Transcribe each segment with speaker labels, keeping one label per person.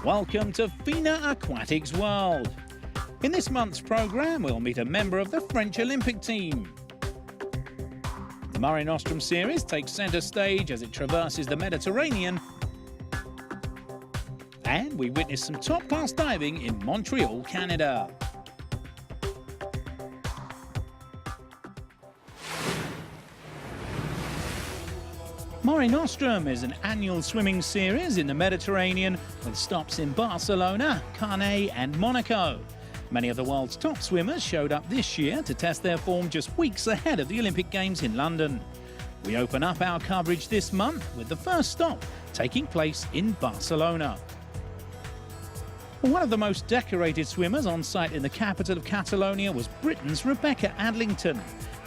Speaker 1: Welcome to FINA Aquatics World. In this month's programme, we'll meet a member of the French Olympic team. The Mare Nostrum series takes centre stage as it traverses the Mediterranean, and we witness some top-class diving in Montreal, Canada. Mare Nostrum is an annual swimming series in the Mediterranean with stops in Barcelona, Canet and Monaco. Many of the world's top swimmers showed up this year to test their form just weeks ahead of the Olympic Games in London. We open up our coverage this month with the first stop taking place in Barcelona. One of the most decorated swimmers on site in the capital of Catalonia was Britain's Rebecca Adlington.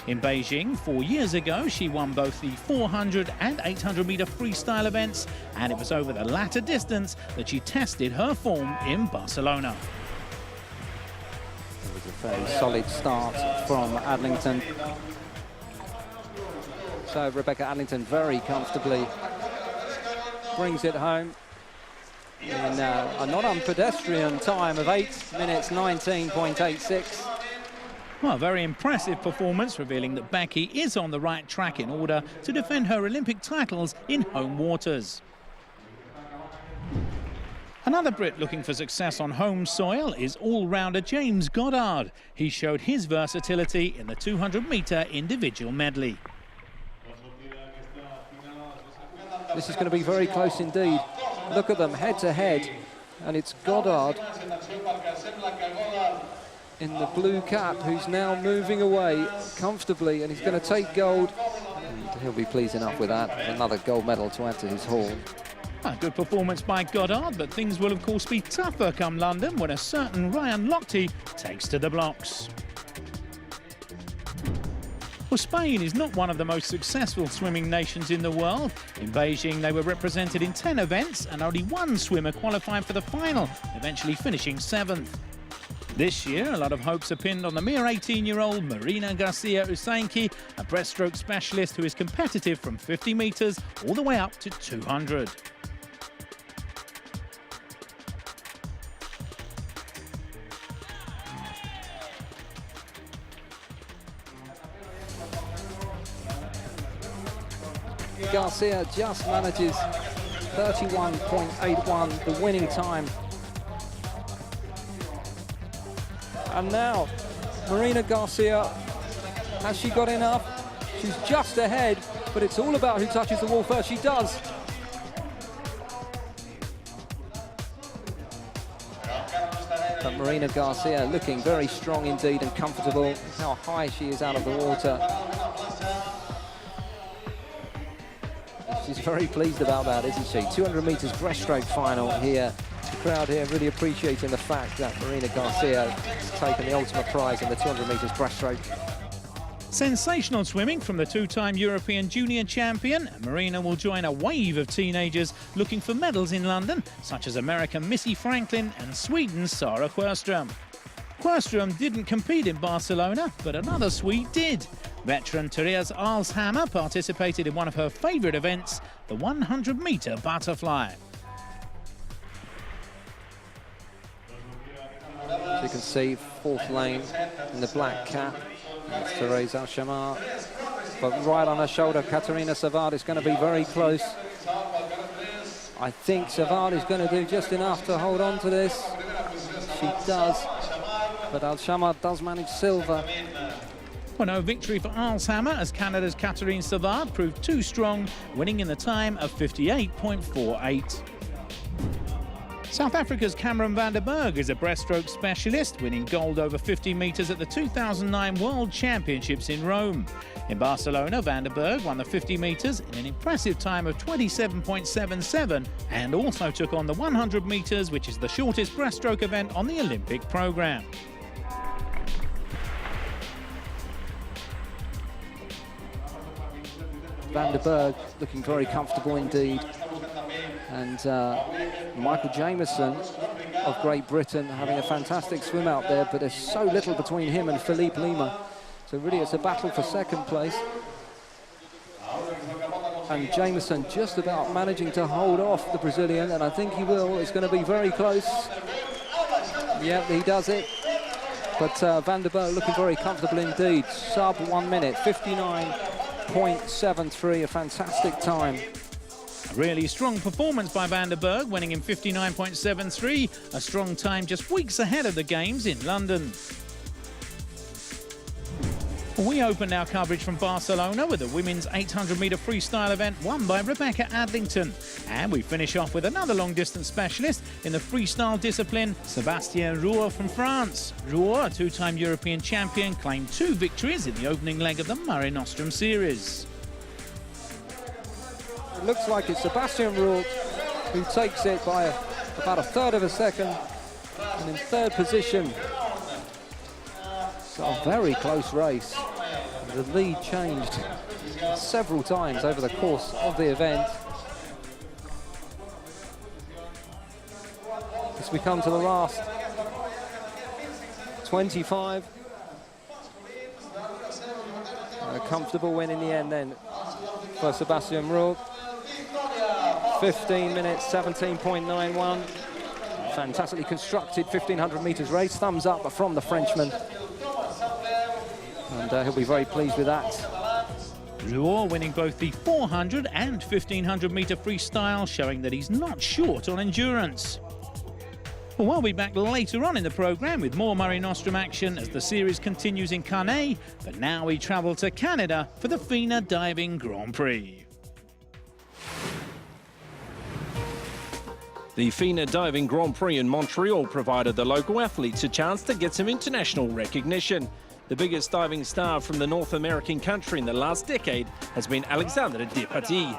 Speaker 1: In Beijing 4 years ago, she won both the 400 and 800 metre freestyle events, and it was over the latter distance that she tested her form in Barcelona.
Speaker 2: It was a fairly solid start from Adlington. So Rebecca Adlington very comfortably brings it home in a not unpedestrian time of 8 minutes 19.86.
Speaker 1: Well, a very impressive performance, revealing that Becky is on the right track in order to defend her Olympic titles in home waters. Another Brit looking for success on home soil is all-rounder James Goddard. He showed his versatility in the 200 metre individual medley.
Speaker 2: This is going to be very close indeed. Look at them head to head, and it's Goddard in the blue cap who's now moving away comfortably, and he's going to take gold, and he'll be pleased enough with that. Another gold medal to add to his haul.
Speaker 1: A good performance by Goddard, but things will of course be tougher come London when a certain Ryan Lochte takes to the blocks. Well, Spain is not one of the most successful swimming nations in the world. In Beijing, they were represented in 10 events, and only one swimmer qualified for the final, eventually finishing 7th. This year, a lot of hopes are pinned on the mere 18-year-old Marina Garcia Usainki, a breaststroke specialist who is competitive from 50 metres all the way up to 200.
Speaker 2: Garcia just manages 31.81, the winning time. And now, Marina Garcia, has she got enough? She's just ahead, but it's all about who touches the wall first. She does. But Marina Garcia looking very strong indeed and comfortable. How high she is out of the water. She's very pleased about that, isn't she? 200 metres breaststroke final here. The crowd here really appreciating the fact that Marina Garcia has taken the ultimate prize in the 200 metres breaststroke.
Speaker 1: Sensational swimming from the two-time European junior champion. Marina will join a wave of teenagers looking for medals in London, such as American Missy Franklin and Sweden's Sara Sjöström. Sjöström didn't compete in Barcelona, but another Swede did. Veteran Therese Alshammar participated in one of her favourite events, the 100 metre butterfly.
Speaker 2: As you can see, 4th lane in the black cap. That's Therese Alshammar. But right on her shoulder, Katerina Savard is going to be very close. I think Savard is going to do just enough to hold on to this. She does. But Alshammar does manage silver.
Speaker 1: Well, no victory for Alshammar as Canada's Katerina Savard proved too strong, winning in the time of 58.48. South Africa's Cameron van der Berg is a breaststroke specialist, winning gold over 50 metres at the 2009 World Championships in Rome. In Barcelona, van der Berg won the 50 metres in an impressive time of 27.77 and also took on the 100 metres, which is the shortest breaststroke event on the Olympic programme.
Speaker 2: Van der Berg looking very comfortable indeed. And Michael Jameson of Great Britain having a fantastic swim out there, but there's so little between him and Philippe Lima. So really it's a battle for second place. and Jameson just about managing to hold off the Brazilian, and I think he will. It's going to be very close. Yeah, he does it. But Van der Berg looking very comfortable indeed. Sub 1 minute, 59.73, a fantastic time.
Speaker 1: A really strong performance by Van der Berg, winning in 59.73, a strong time just weeks ahead of the Games in London. We opened our coverage from Barcelona with the women's 800-metre freestyle event won by Rebecca Adlington. And we finish off with another long-distance specialist in the freestyle discipline, Sébastien Rouault from France. Rouault, a two-time European champion, claimed 2 victories in the opening leg of the Mare Nostrum series.
Speaker 2: It looks like it's Sébastien Rouault who takes it by about a third of a second, and in third position. So a very close race. The lead changed several times over the course of the event. As we come to the last 25. A comfortable win in the end then for Sébastien Rouault. 15 minutes, 17.91. Fantastically constructed 1,500 metres race. Thumbs up from the Frenchman. And he'll be very pleased with that.
Speaker 1: Rouault winning both the 400 and 1,500 metre freestyle, showing that he's not short on endurance. Well, we'll be back later on in the programme with more Mare Nostrum action as the series continues in Canet, but now we travel to Canada for the FINA Diving Grand Prix.
Speaker 3: The FINA Diving Grand Prix in Montreal provided the local athletes a chance to get some international recognition. The biggest diving star from the North American country in the last decade has been Alexandre Depatie.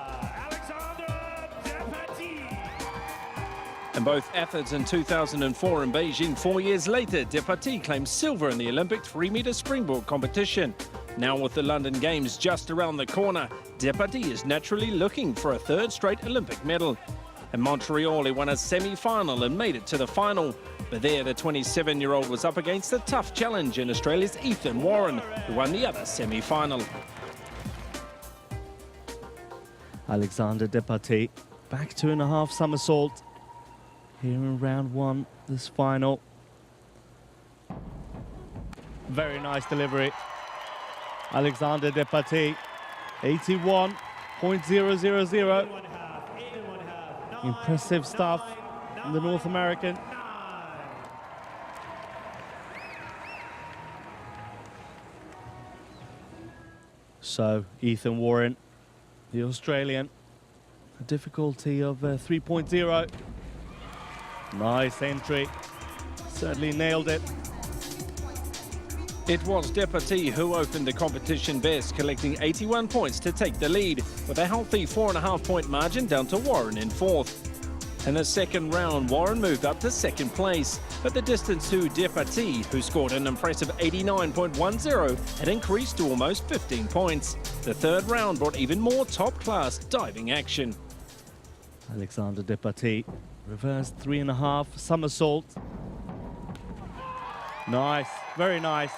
Speaker 3: In both Athens in 2004 and Beijing 4 years later, Depatie claimed silver in the Olympic 3-metre springboard competition. Now with the London Games just around the corner, Depatie is naturally looking for a third straight Olympic medal. In Montreal, he won a semi-final and made it to the final. But there, the 27-year-old was up against a tough challenge in Australia's Ethan Warren, who won the other semi-final.
Speaker 4: Alexandre Depatie, back 2.5 somersault here in round 1, this final. Very nice delivery. Alexandre Depatie, 81.000. Impressive stuff from the North American. So, Ethan Warren, the Australian, a difficulty of 3.0. Nice entry, certainly nailed it.
Speaker 3: It was Depatie who opened the competition best, collecting 81 points to take the lead, with a healthy 4.5-point margin down to Warren in 4th. In the second round, Warren moved up to 2nd place, but the distance to Depatie, who scored an impressive 89.10, had increased to almost 15 points. The third round brought even more top-class diving action.
Speaker 4: Alexandre Depatie, reverse 3.5 somersault. Nice, very nice.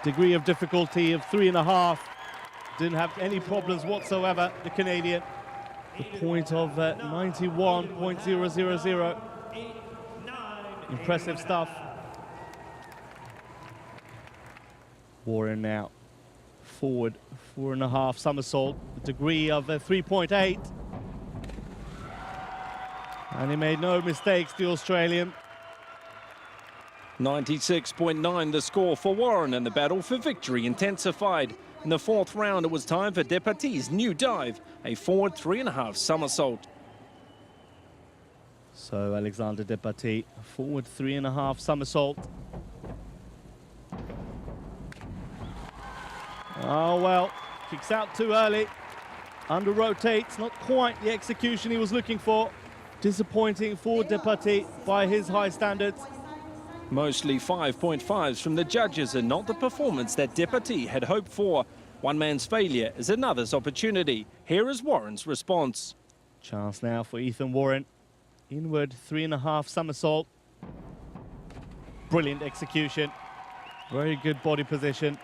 Speaker 4: Degree of difficulty of 3.5. Didn't have any problems whatsoever, the Canadian. The point of 91.000. Impressive stuff. Warren now forward 4.5 somersault, a degree of 3.8. And he made no mistakes, the Australian.
Speaker 3: 96.9 the score for Warren, and the battle for victory intensified. In the 4th round, it was time for Depatie's new dive, a forward 3.5 somersault.
Speaker 4: So Alexandre Depatie, forward 3.5 somersault. Oh well, kicks out too early. Under rotates, not quite the execution he was looking for. Disappointing for Depatie by his high standards.
Speaker 3: Mostly 5.5s from the judges, and not the performance that Depatie had hoped for. One man's failure is another's opportunity. Here is Warren's response.
Speaker 4: Chance now for Ethan Warren. Inward 3.5 somersault. Brilliant execution. Very good body position.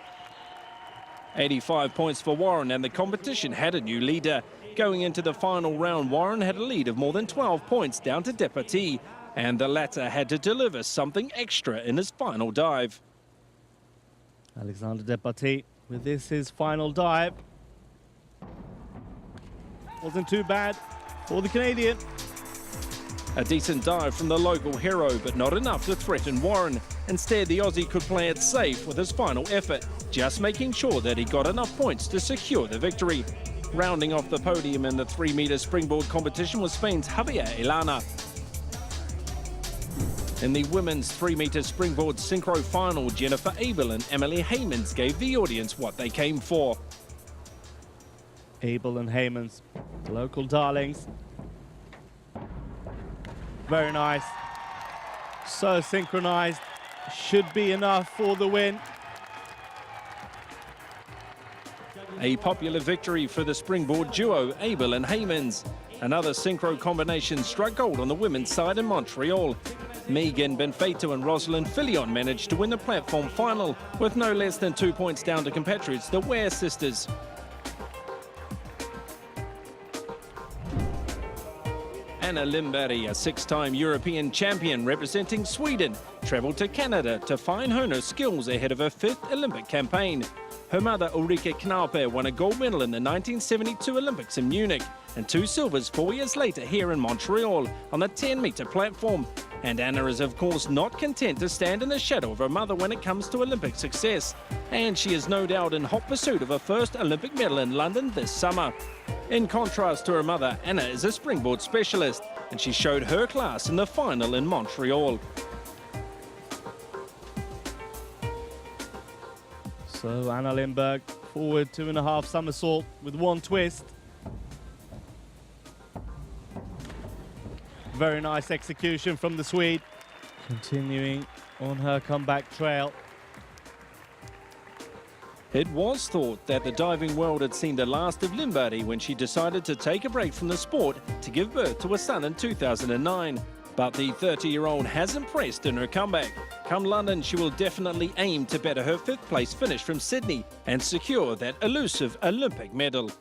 Speaker 3: 85 points for Warren, and the competition had a new leader. Going into the final round, Warren had a lead of more than 12 points down to Departie, and the latter had to deliver something extra in his final dive.
Speaker 4: Alexander Departie with this, his final dive. Wasn't too bad for the Canadian.
Speaker 3: A decent dive from the local hero, but not enough to threaten Warren. Instead, the Aussie could play it safe with his final effort, just making sure that he got enough points to secure the victory. Rounding off the podium in the 3-metre springboard competition was Spain's Javier Ilana. In the women's 3-metre springboard synchro final, Jennifer Abel and Emily Heymans gave the audience what they came for.
Speaker 4: Abel and Heymans, the local darlings. Very nice. So synchronized. Should be enough for the win.
Speaker 3: A popular victory for the springboard duo, Abel and Heymans. Another synchro combination struck gold on the women's side in Montreal. Megan Benfeito and Rosalind Filion managed to win the platform final with no less than 2 points down to compatriots, the Ware sisters. Anna Lindberg, a 6-time European champion representing Sweden, travelled to Canada to fine-hone her skills ahead of her 5th Olympic campaign. Her mother, Ulrike Knaupe, won a gold medal in the 1972 Olympics in Munich and 2 silvers 4 years later here in Montreal on the 10-metre platform. And Anna is, of course, not content to stand in the shadow of her mother when it comes to Olympic success. And she is no doubt in hot pursuit of her first Olympic medal in London this summer. In contrast to her mother, Anna is a springboard specialist, and she showed her class in the final in Montreal.
Speaker 4: So Anna Lindberg forward 2.5 somersault with 1 twist. Very nice execution from the Swede. Continuing on her comeback trail.
Speaker 3: It was thought that the diving world had seen the last of Lindberg when she decided to take a break from the sport to give birth to a son in 2009. But the 30-year-old has impressed in her comeback. Come London, she will definitely aim to better her 5th place finish from Sydney and secure that elusive Olympic medal.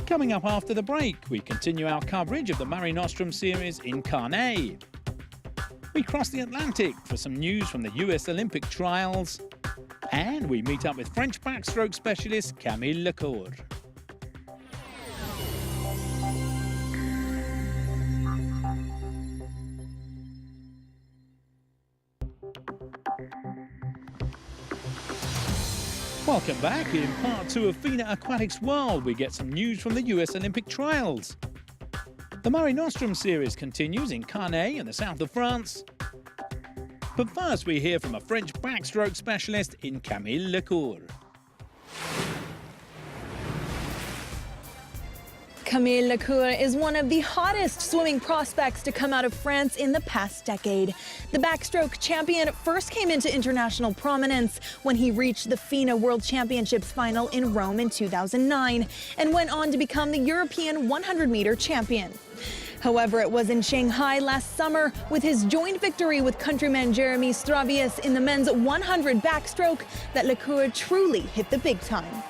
Speaker 1: Coming up after the break, we continue our coverage of the Mare Nostrum series in Canet. We cross the Atlantic for some news from the US Olympic trials, and we meet up with French backstroke specialist Camille Lacourt. Welcome back. In part 2 of FINA Aquatics World, we get some news from the US Olympic trials. The Mare Nostrum series continues in Canet in the south of France. But first we hear from a French backstroke specialist in Camille Lacourt.
Speaker 5: Camille Lacourt is one of the hottest swimming prospects to come out of France in the past decade. The backstroke champion first came into international prominence when he reached the FINA World Championships final in Rome in 2009 and went on to become the European 100-meter champion. However, it was in Shanghai last summer with his joint victory with countryman Jeremy Stravius in the men's 100 backstroke that Lacourt truly hit the big time.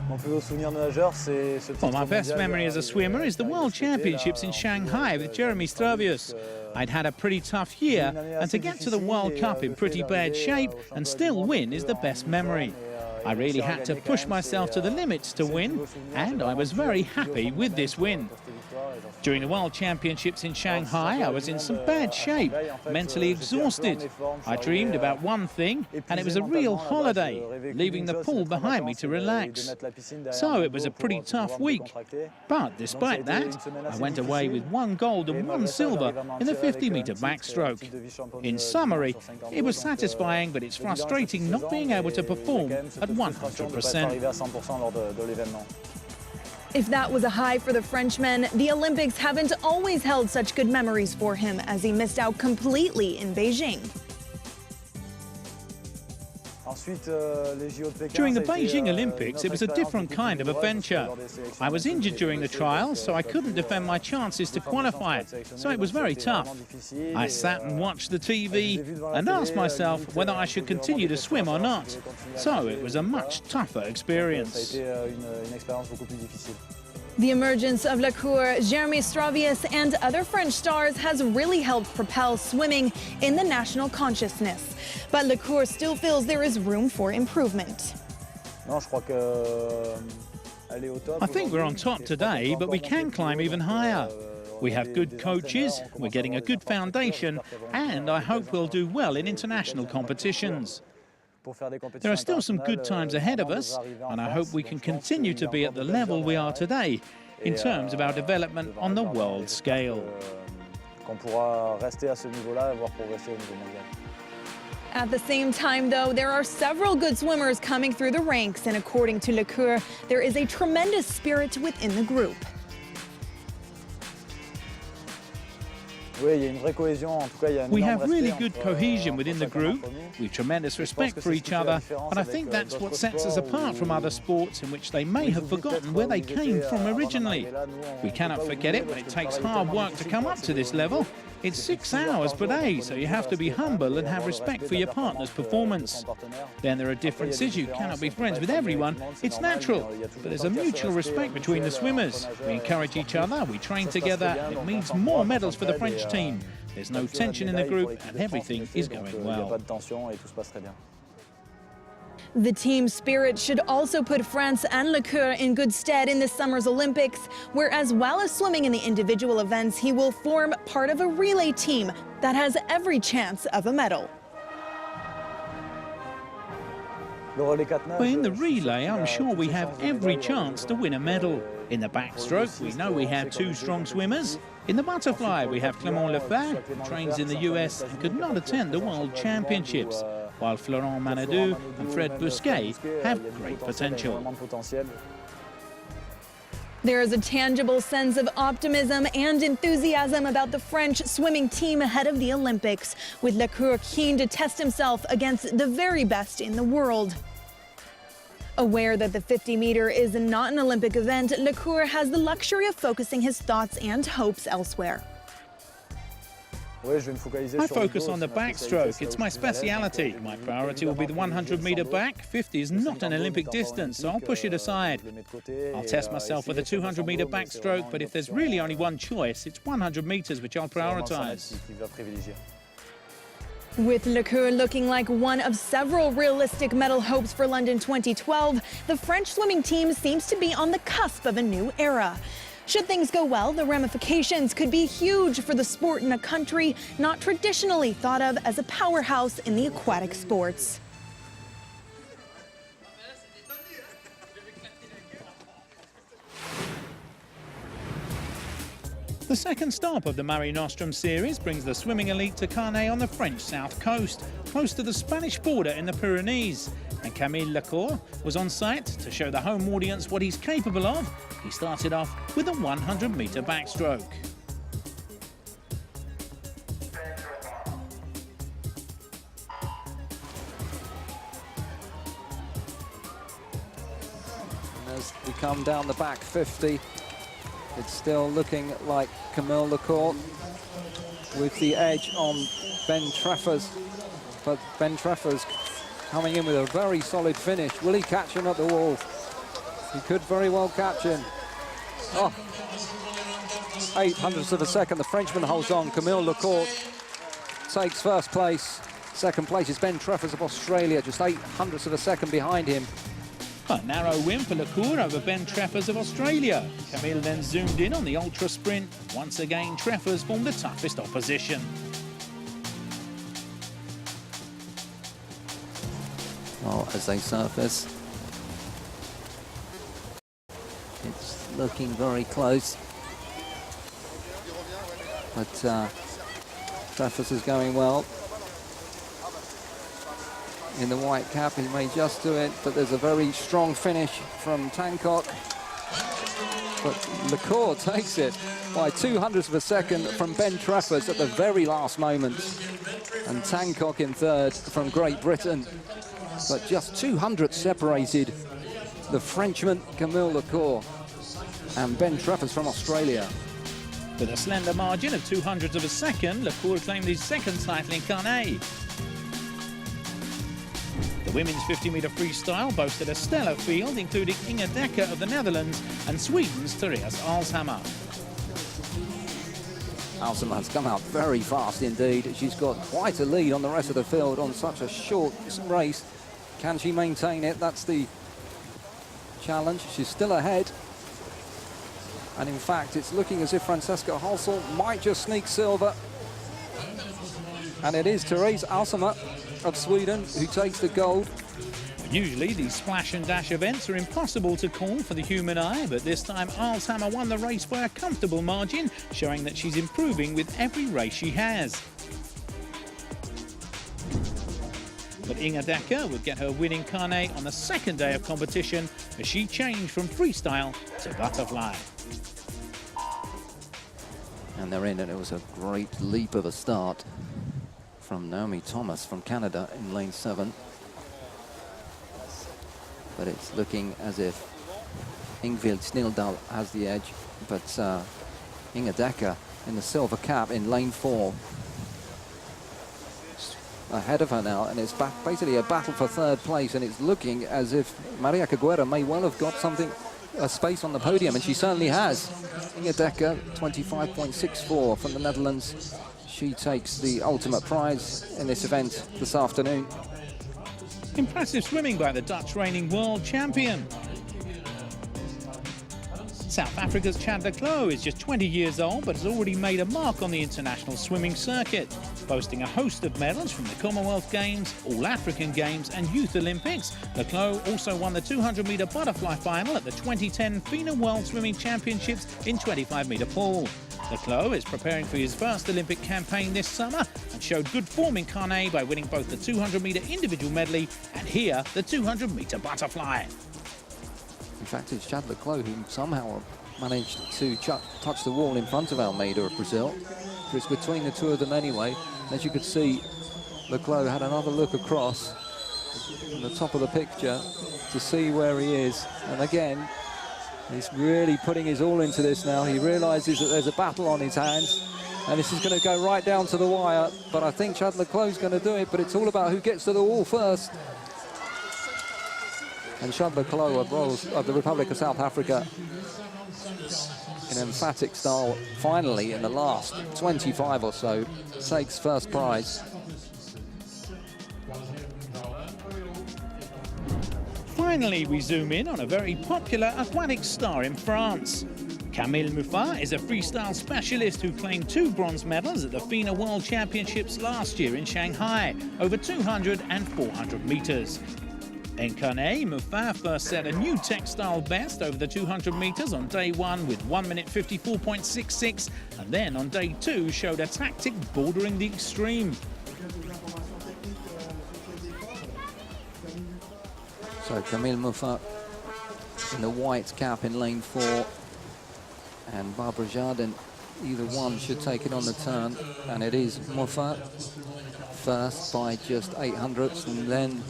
Speaker 1: Well, my best memory as a swimmer is the World Championships in Shanghai with Jeremy Stravius. I'd had a pretty tough year, and to get to the World Cup in pretty bad shape and still win is the best memory. I really had to push myself to the limits to win, and I was very happy with this win. During the World Championships in Shanghai, I was in some bad shape, mentally exhausted. I dreamed about one thing, and it was a real holiday, leaving the pool behind me to relax. So it was a pretty tough week. But despite that, I went away with 1 gold and 1 silver in the 50-meter backstroke. In summary, it was satisfying, but it's frustrating not being able to perform at 100%.
Speaker 5: If that was a high for the Frenchman, the Olympics haven't always held such good memories for him as he missed out completely in Beijing.
Speaker 1: During the Beijing Olympics, it was a different kind of adventure. I was injured during the trials, so I couldn't defend my chances to qualify, so it was very tough. I sat and watched the TV and asked myself whether I should continue to swim or not, so it was a much tougher experience.
Speaker 5: The emergence of Lacourt, Jeremy Stravius and other French stars has really helped propel swimming in the national consciousness. But Lacourt still feels there is room for improvement.
Speaker 1: I think we're on top today, but we can climb even higher. We have good coaches, we're getting a good foundation, and I hope we'll do well in international competitions. There are still some good times ahead of us, and I hope we can continue to be at the level we are today in terms of our development on the world scale.
Speaker 5: At the same time, though, there are several good swimmers coming through the ranks, and according to Lacourt, there is a tremendous spirit within the group.
Speaker 1: We have really good cohesion within the group. We have tremendous respect for each other, and I think that's what sets us apart from other sports in which they may have forgotten where they came from originally. We cannot forget it when it takes hard work to come up to this level. It's 6 hours per day, so you have to be humble and have respect for your partner's performance. Then there are differences. You cannot be friends with everyone. It's natural, but there's a mutual respect between the swimmers. We encourage each other, we train together, and it means more medals for the French team. There's no tension in the group, and everything is going well.
Speaker 5: The team spirit should also put France and Lacourt in good stead in this summer's Olympics, where as well as swimming in the individual events, he will form part of a relay team that has every chance of a medal.
Speaker 1: But in the relay, I'm sure we have every chance to win a medal. In the backstroke, we know we have 2 strong swimmers. In the butterfly, we have Camille Lacourt, who trains in the US and could not attend the World Championships, while Florent Manadou and Fred Bousquet have great potential.
Speaker 5: There is a tangible sense of optimism and enthusiasm about the French swimming team ahead of the Olympics, with Lacourt keen to test himself against the very best in the world. Aware that the 50-meter is not an Olympic event, Lacourt has the luxury of focusing his thoughts and hopes elsewhere.
Speaker 1: I focus on the backstroke. It's my speciality. My priority will be the 100-meter back. 50 is not an Olympic distance, so I'll push it aside. I'll test myself with a 200-meter backstroke, but if there's really only one choice, it's 100 meters, which I'll prioritize.
Speaker 5: With Lacourt looking like one of several realistic medal hopes for London 2012, the French swimming team seems to be on the cusp of a new era. Should things go well, the ramifications could be huge for the sport in a country not traditionally thought of as a powerhouse in the aquatic sports.
Speaker 1: The second stop of the Mare Nostrum series brings the swimming elite to Canet on the French south coast, close to the Spanish border in the Pyrenees. And Camille Lacourt was on site to show the home audience what he's capable of. He started off with a 100-meter backstroke.
Speaker 2: And as we come down the back 50, it's still looking like Camille Lacourt with the edge on Ben Treffers. But Ben Treffers coming in with a very solid finish. Will he catch him at the wall? He could very well catch him. Oh, 0.08 of a second. The Frenchman holds on. Camille Lacourt takes first place. Second place is Ben Treffers of Australia, just 0.08 of a second behind him.
Speaker 1: A narrow win for Lacourt over Ben Treffers of Australia. Camille then zoomed in on the ultra sprint. Once again, Treffers formed the toughest opposition.
Speaker 2: Well, as they surface, it's looking very close. But Treffers is going well. In the white cap, he may just do it, but there's a very strong finish from Tancock. But Lacourt takes it by 0.02 of a second from Ben Treffers at the very last moment. And Tancock in third from Great Britain. but just 200 separated the Frenchman Camille Lacourt and Ben Treffers from Australia.
Speaker 1: With a slender margin of 200ths of a second, Lacourt claimed his second title in Canet. The women's 50-metre freestyle boasted a stellar field, including Inge Dekker of the Netherlands and Sweden's Therese Alshammar.
Speaker 2: Alshammar has come out very fast indeed. She's got quite a lead on the rest of the field on such a short race. Can she maintain it? That's the challenge. She's still ahead. And in fact, it's looking as if Francesca Halsall might just sneak silver. And it is Therese Alshammar of Sweden who takes the gold.
Speaker 1: Usually these splash and dash events are impossible to call for the human eye, but this time Alshammar won the race by a comfortable margin, showing that she's improving with every race she has. But Inge Dekker would get her win in Canet on the second day of competition as she changed from freestyle to butterfly.
Speaker 2: And they're in, and it was a great leap of a start from Naomi Thomas from Canada in lane 7. But it's looking as if Ingvild Snilldal has the edge, but Inge Dekker in the silver cap in lane 4. Ahead of her now, and it's basically a battle for third place, and it's looking as if Maria Caguera may well have got a space on the podium, and she certainly has. Inge Dekker, 25.64 from the Netherlands. She takes the ultimate prize in this event this afternoon.
Speaker 1: Impressive swimming by the Dutch reigning world champion. South Africa's Chad le Clos is just 20 years old, but has already made a mark on the international swimming circuit, boasting a host of medals from the Commonwealth Games, All-African Games and Youth Olympics. Le Clos also won the 200-metre butterfly final at the 2010 FINA World Swimming Championships in 25-metre pool. Le Clos is preparing for his first Olympic campaign this summer and showed good form in Canet by winning both the 200-metre individual medley and here the 200-metre butterfly.
Speaker 2: In fact, it's Chad le Clos who somehow managed to touch the wall in front of Almeida of Brazil. It's between the two of them anyway. As you could see, le Clos had another look across from the top of the picture to see where he is. And again, he's really putting his all into this now. He realizes that there's a battle on his hands, and this is going to go right down to the wire. But I think Chad le Clos is going to do it, but it's all about who gets to the wall first. And Chad le Clos of the Republic of South Africa, in emphatic style, finally in the last 25 or so, takes first prize.
Speaker 1: Finally, we zoom in on a very popular aquatic star in France. Camille Lacourt is a freestyle specialist who claimed 2 bronze medals at the FINA World Championships last year in Shanghai, over 200 and 400 metres. In Canet, Lacourt first set a new textile best over the 200 metres on day 1 with 1 minute 54.66, and then on day 2 showed a tactic bordering the extreme.
Speaker 2: So Camille Lacourt in the white cap in lane 4, and Barbara Jardin, either one should take it on the turn, and it is Lacourt first by just 800ths, and then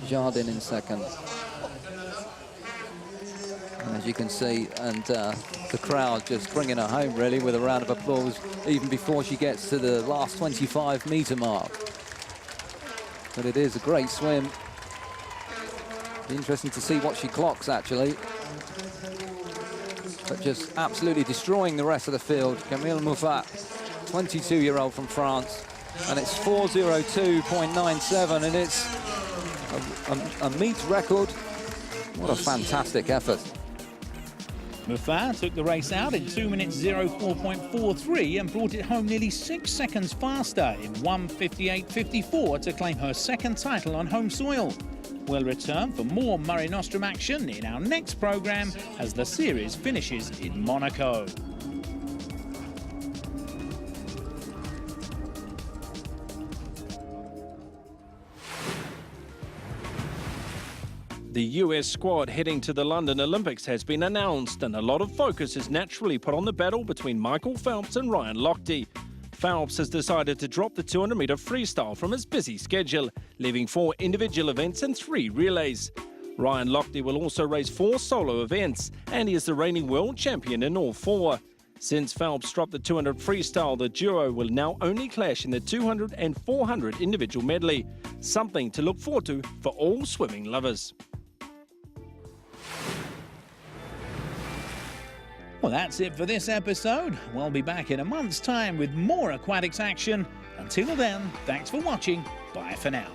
Speaker 2: Jardin in second. And as you can see, and the crowd just bringing her home really with a round of applause even before she gets to the last 25-metre mark. But it is a great swim. Be interesting to see what she clocks actually. But just absolutely destroying the rest of the field. Camille Lacourt, 22-year-old from France. And it's 4:02.97, and it's a meet record. What a fantastic effort.
Speaker 1: Lacourt took the race out in 2 minutes 04.43 and brought it home nearly 6 seconds faster in 1:58.54 to claim her second title on home soil. We'll return for more Mare Nostrum action in our next programme as the series finishes in Monaco.
Speaker 3: The US squad heading to the London Olympics has been announced, and a lot of focus is naturally put on the battle between Michael Phelps and Ryan Lochte. Phelps has decided to drop the 200-metre freestyle from his busy schedule, leaving 4 individual events and 3 relays. Ryan Lochte will also race 4 solo events, and he is the reigning world champion in all 4. Since Phelps dropped the 200 freestyle, the duo will now only clash in the 200 and 400 individual medley, something to look forward to for all swimming lovers.
Speaker 1: Well, that's it for this episode. We'll be back in a month's time with more aquatics action. Until then, thanks for watching. Bye for now.